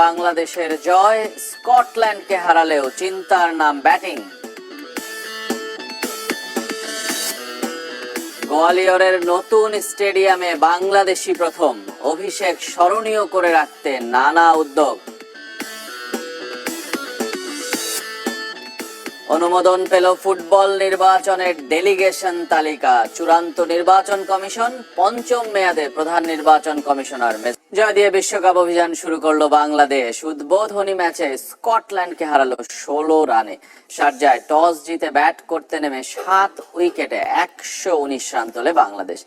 বাংলাদেশের জয়, স্কটল্যান্ডকে হারালেও চিন্তার নাম ব্যাটিং। গোয়ালিয়রের নতুন স্টেডিয়ামে বাংলাদেশি প্রথম, অভিষেক স্মরণীয় করে রাখতে নানা উদ্যোগ। অনুমোদন পেল ফুটবল নির্বাচনের ডেলিগেশন তালিকা। চূড়ান্ত নির্বাচন কমিশন, পঞ্চম মেয়াদে প্রধান নির্বাচন কমিশনার। জয় দিয়ে বিশ্বকাপ অভিযান শুরু করলো বাংলাদেশ। উদ্বোধনী ম্যাচে স্কটল্যান্ডকে হারালো 16 রানে। শারজায় টস জিতে ব্যাট করতে নেমে 7 উইকেটে 119 রান তোলে বাংলাদেশ।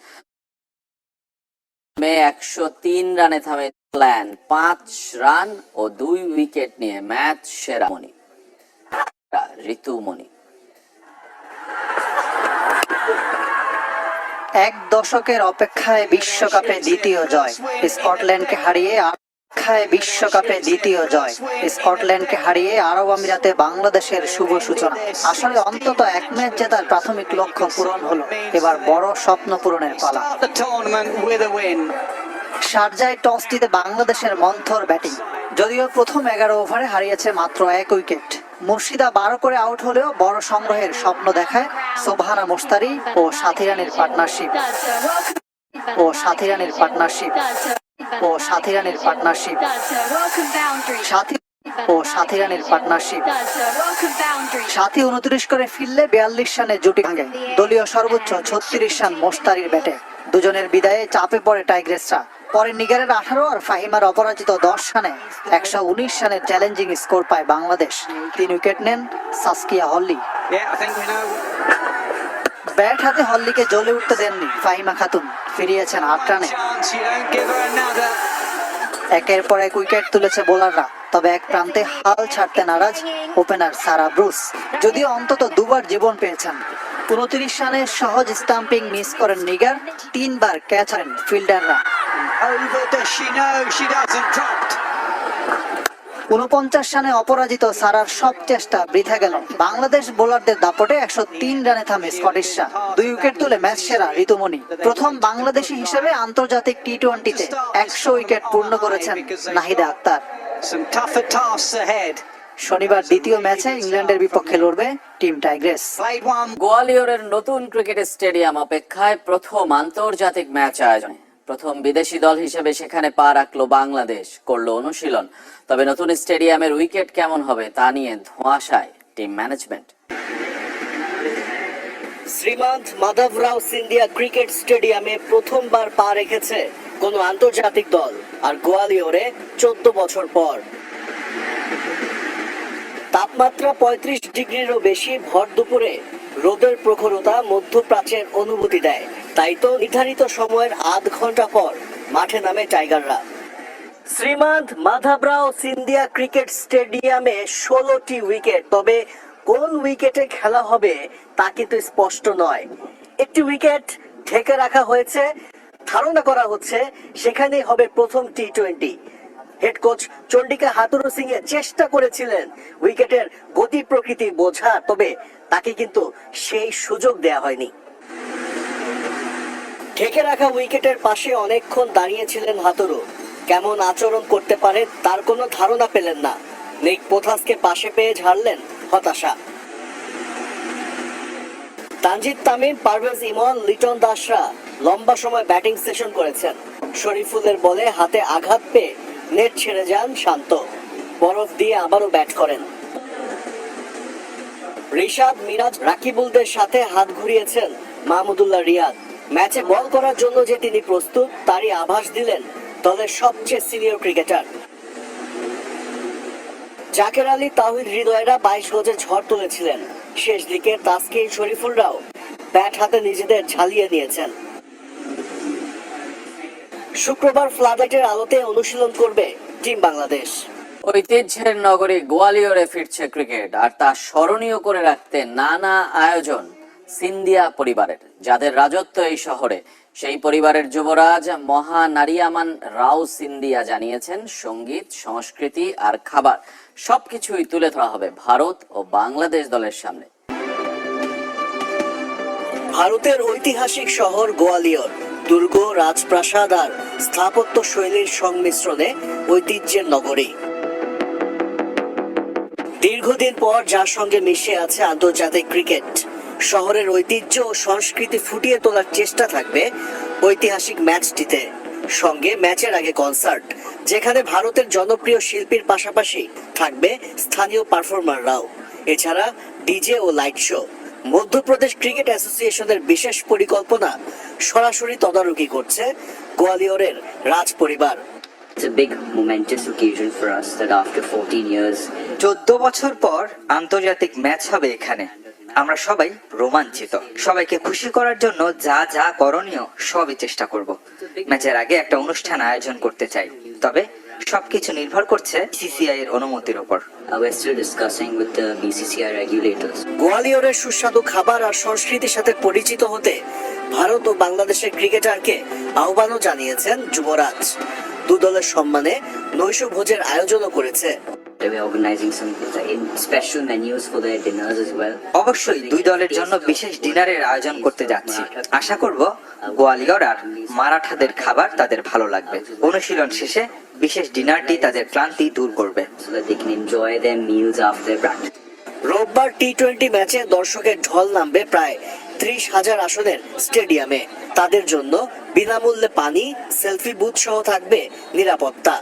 103 রানে থামে স্কটল্যান্ড, 5 রান ও 2 উইকেট নিয়ে ম্যাচ সেরা ঋতুমণি। এক দশকের অপেক্ষায় বিশ্বকাপে দ্বিতীয় জয়, স্কটল্যান্ডকে হারিয়ে স্কটল্যান্ডকে হারিয়ে আরব আমিরাতে বাংলাদেশের শুভ সূচনা। আসলে অন্তত এক ম্যাচ জেতার প্রাথমিক লক্ষ্য পূরণ হলো, এবার বড় স্বপ্ন পূরণের পালা। শারজায় টস জিতে বাংলাদেশের মন্থর ব্যাটিং। যদিও প্রথম 11 ওভারে হারিয়েছে মাত্র 1 উইকেট। মুর্শিদা 12 করে আউট হলেও বড় সংগ্রহের স্বপ্ন দেখায় সোবহানা মুশতারি ও সাথী রানীর পার্টনারশিপ। সাথী 29 করে ফিরলে 42 রানে জুটি ভাঙে। দলীয় সর্বোচ্চ 36 রান মুশতারির ব্যাটে। দুজনের বিদায়ে চাপে পড়ে টাইগ্রেসরা। পরে নিগারের 18 আর ফাহিমার অপরাজিত 10 রানে 119 রানের চ্যালেঞ্জিং স্কোর পায় বাংলাদেশ। 3 উইকেট নেন সাসকিয়া হল্লি। ব্যাট হাতে হল্লিকে জ্বলে উঠতে দেননি ফাহিমা খাতুন, ফিরিয়েছেন 8 রানে। একের পর এক উইকেট তুলেছে বোলাররা, তবে এক প্রান্তে হাল ছাড়তে নারাজ ওপেনার সারা ব্রুস। যদিও অন্তত দুবার জীবন পেয়েছেন। 29 রানে সহজ স্টাম্পিং মিস করেন নিগার, 3 বার ক্যাচ হারেন ফিল্ডাররা। 49 রানে অপরাজিত সারার সব চেষ্টা বৃথা গেল। বাংলাদেশ বোলারদের দাপটে 103 রানে থামে স্কটিশরা। 2 উইকেট তুলে ম্যাচ সেরা ঋতুমণি। প্রথম বাংলাদেশি হিসেবে আন্তর্জাতিক টি-20তে 100 উইকেট পূর্ণ করেছেন নাহিদা আক্তার। শনিবার দ্বিতীয় ম্যাচে ইংল্যান্ডের বিপক্ষে লড়বে টিম টাইগ্রেস। গোয়ালিয়রের নতুন ক্রিকেট স্টেডিয়াম অপেক্ষায় প্রথম আন্তর্জাতিক ম্যাচ আয়োজনে। প্রথম বিদেশি দল হিসেবে সেখানে পা রাখলো বাংলাদেশ, করলো অনুশীলন। তবে নতুন স্টেডিয়ামের উইকেট কেমন হবে তা নিয়ে ধোঁয়াশায় team management. Shrimant Madhavrao Scindia cricket স্টেডিয়ামে প্রথমবার পা রেখেছে কোনো আন্তর্জাতিক দল, আর গোয়ালিয়রে 14 বছর পর। তাপমাত্রা 35 ডিগ্রিরও বেশি ভর দুপুরে রোদের প্রখরতা মধ্যপ্রাচ্যের অনুভূতি দেয়। তাই তো নির্ধারিত সময়ের আধ ঘন্টা পর মাঠে নামে টাইগাররা। শ্রীমন্ত মাধবরাও সিন্ধিয়া ক্রিকেট স্টেডিয়ামে 16টি উইকেট, তবে কোন উইকেটে খেলা হবে তা কিন্তু স্পষ্ট নয়। একটি উইকেট ঢেকে রাখা হয়েছে, ধারণা করা হচ্ছে সেখানেই হবে প্রথম টি-20। হেড কোচ চন্ডিকা হাতুরু সিং চেষ্টা করেছিলেন উইকেটের গতি প্রকৃতি বোঝা, তবে তাকে কিন্তু সেই সুযোগ দেয়া হয়নি। ঢেকে রাখা উইকেটের পাশে অনেকক্ষণ দাঁড়িয়েছিলেন হাতুরু। কেমন আচরণ করতে পারে তার কোনো ধারণা পেলেন না। নিক পোথাসকে পাশে পেয়ে ঝাড়লেন হতাশা। তানজিদ তামিম, পারভেজ ইমন, লিটন দাসরা লম্বা সময় ব্যাটিং সেশন করেছেন। শরীফুলের বলে হাতে আঘাত পেয়ে নেট ছেড়ে যান শান্ত। বরফ দিয়ে আবারও ব্যাট করেন। রিশাদ, মিরাজ, রাকিবুলদের সাথে হাত ঘুরিয়েছেন মাহমুদুল্লাহ রিয়াদ। ম্যাচে বল করার জন্য যে তিনি প্রস্তুত তারই আভাস দিলেন দলের সবচেয়ে সিনিয়র ক্রিকেটার। জাকের আলী, তাওহিদ হৃদয়রা 22 গজে ঝড় তুলেছিলেন। শেষ দিকে তাসকিন, শরীফুলরাও ব্যাট হাতে নিজেদের ঝালিয়ে নিয়েছেন। শুক্রবার ফ্লাডলাইটের আলোতে অনুশীলন করবে টিম বাংলাদেশ। ঐতিহ্যের নগরী গোয়ালিয়রে ফিরছে ক্রিকেট, আর তা স্মরণীয় করে রাখতে নানা আয়োজন সিন্ধিয়া পরিবারের, যাদের রাজত্ব এই শহরে। সেই পরিবারের যুবরাজ মহানারিয়ামান রাও সিন্ধিয়া জানিয়েছেন, সঙ্গীত, সংস্কৃতি আর খাবার সবকিছুই তুলে ধরা হবে ভারত ও বাংলাদেশ দলের সামনে। ভারতের ঐতিহাসিক শহর গোয়ালিয়র দুর্গ, রাজপ্রাসাদ আর স্থাপত্য শৈলীর সংমিশ্রণে ঐতিহ্যের নগরী। দীর্ঘদিন পর যার সঙ্গে মিশে আছে আন্তর্জাতিক ক্রিকেট, শহরের ঐতিহ্য ও সংস্কৃতি ফুটিয়ে তোলার চেষ্টা থাকবে ঐতিহাসিক ম্যাচটিতে। সঙ্গে ম্যাচের আগে কনসার্ট, যেখানে ভারতের জনপ্রিয় শিল্পীর পাশাপাশি থাকবে স্থানীয় পারফর্মাররাও। এছাড়া ডিজে ও লাইট শো। মধ্যপ্রদেশ ক্রিকেট অ্যাসোসিয়েশনের বিশেষ পরিকল্পনা সরাসরি তদারকি করছে গোয়ালিয়রের রাজ পরিবার। It's a big momentous occasion for us that after 14 years 14 বছর পর আন্তর্জাতিক ম্যাচ হবে এখানে। আমরা সবাই রোমাঞ্চিত। সবাইকে খুশি করার জন্য যা যা করণীয় সবই চেষ্টা করব। ম্যাচের আগে একটা অনুষ্ঠান আয়োজন করতে চাই, তবে সবকিছু নির্ভর করছে সিসিআই এর অনুমতির উপর। we're still discussing with the BCCI regulators. গোয়ালিয়রের সুস্বাদু খাবার আর সংস্কৃতির সাথে পরিচিত হতে ভারত ও বাংলাদেশের ক্রিকেটারকে আহ্বানও জানিয়েছেন যুবরাজ। দু দলের সম্মানে নৈশ ভোজের আয়োজনও করেছে। We're organizing some special menus for their dinners as well. অবশ্যই দুই দলের জন্য বিশেষ ডিনারের আয়োজন করতে যাচ্ছি। আশা করব গোয়ালিয়র আর মারাঠাদের খাবার তাদের ভালো লাগবে। অনুশীলন শেষে বিশেষ ডিনারটি তাদের ক্লান্তি দূর করবে। So that they can enjoy their meals after their practice. রোববার টি-20 ম্যাচে দর্শকের ঢল নামবে প্রায় 30,000 আসনের স্টেডিয়ামে। তাদের জন্য বিনামূল্যে পানি, সেলফি বুথ সহ থাকবে নিরাপত্তা।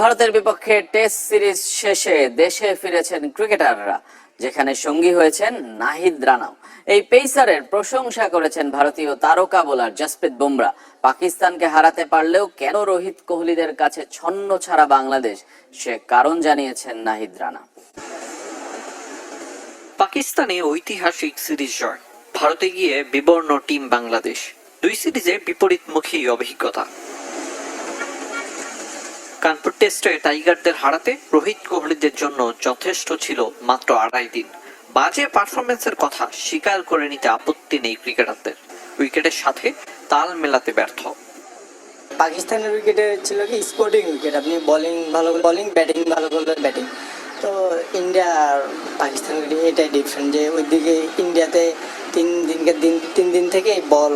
ভারতের বিপক্ষে টেস্ট সিরিজ শেষে দেশে ফিরেছেন ক্রিকেটাররা, যেখানে সঙ্গী হয়েছেন নাহিদ রানাও। এই পেসারের প্রশংসা করেছেন ভারতীয় তারকা বোলার জসপ্রীত বুমরা। পাকিস্তানকে হারাতে পারলেও কেন রোহিত কোহলিদের কাছে ছন্ন ছাড়া বাংলাদেশ, সে কারণ জানিয়েছেন নাহিদ রানা। পাকিস্তানে ঐতিহাসিক সিরিজ জয়, ভারতে গিয়ে বিবর্ণ টিম বাংলাদেশ। দুই সিরিজে বিপরীতমুখী অভিজ্ঞতা। কানপুর টেস্টে টাইগারদের হারাতে রোহিত কোহলিদের জন্য যথেষ্ট ছিল মাত্র 2.5 দিন। বাজে পারফরমেন্সের কথা স্বীকার করে নিতে আপত্তি নেই ক্রিকেটারদের। উইকেটের সাথে তাল মেলাতে ব্যর্থ। পাকিস্তানের উইকেটে ছিল কি স্পোর্টিং উইকেট, আপনি বোলিং ব্যাটিং ভালো করলে ব্যাটিং। তো ইন্ডিয়া আর পাকিস্তানের এটাই ডিফারেন্ট যে ওইদিকে ইন্ডিয়াতে 3 দিন থেকে বল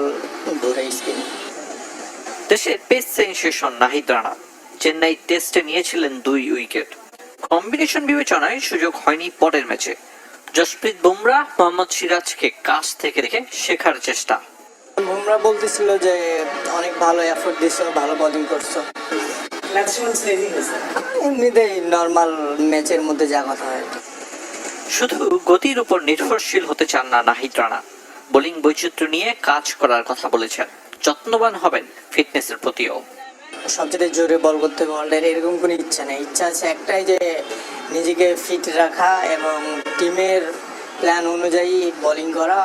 ঘুরে স্পিন। দেশের পেস সেনসেশন নাহিদ রানা চেন্নাই টেস্টে নিয়েছিলেন 2 উইকেট। কম্বিনেশন বিবেচনায় সুযোগ হয়নি পরের ম্যাচে। জসপ্রীত বুমরা মোহাম্মদ সিরাজকে কাছ থেকে দেখে শেখার চেষ্টা। বুমরা বলতেছিল যে অনেক ভালো এফোর্ট দিছো, ভালো বোলিং করছো। এমনিতেই নর্মাল ম্যাচের মধ্যে যা কথা হয়। শুধু গতির উপর নির্ভরশীল হতে চান না নাহিদ রানা, বোলিং বৈচিত্র্য নিয়ে কাজ করার কথা বলেছেন। যত্নবান হবেন ফিটনেসের প্রতিও। সবচেয়ে জোরে বল করতে বলের এরকম কোনো ইচ্ছা নেই। ইচ্ছা আছে একটাই, যে নিজেকে ফিট রাখা এবং টিমের প্ল্যান অনুযায়ী বোলিং করা।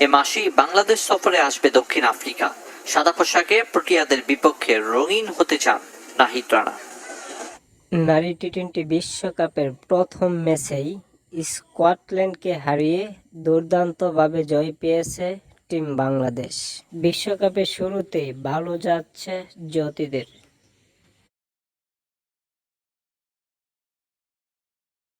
এ মাসেই বাংলাদেশ সফরে আসবে দক্ষিণ আফ্রিকা। সাদা পোশাকে প্রোটিয়াদের বিপক্ষে রঙিন হতে চান নাহিদ রানা। নারী টি-20 বিশ্বকাপের প্রথম ম্যাচেই স্কটল্যান্ডকে হারিয়ে দুর্দান্তভাবে জয় পেয়েছে টিম বাংলাদেশ। বিশ্বকাপের শুরুতেই ভালো যাচ্ছে জ্যোতিদের।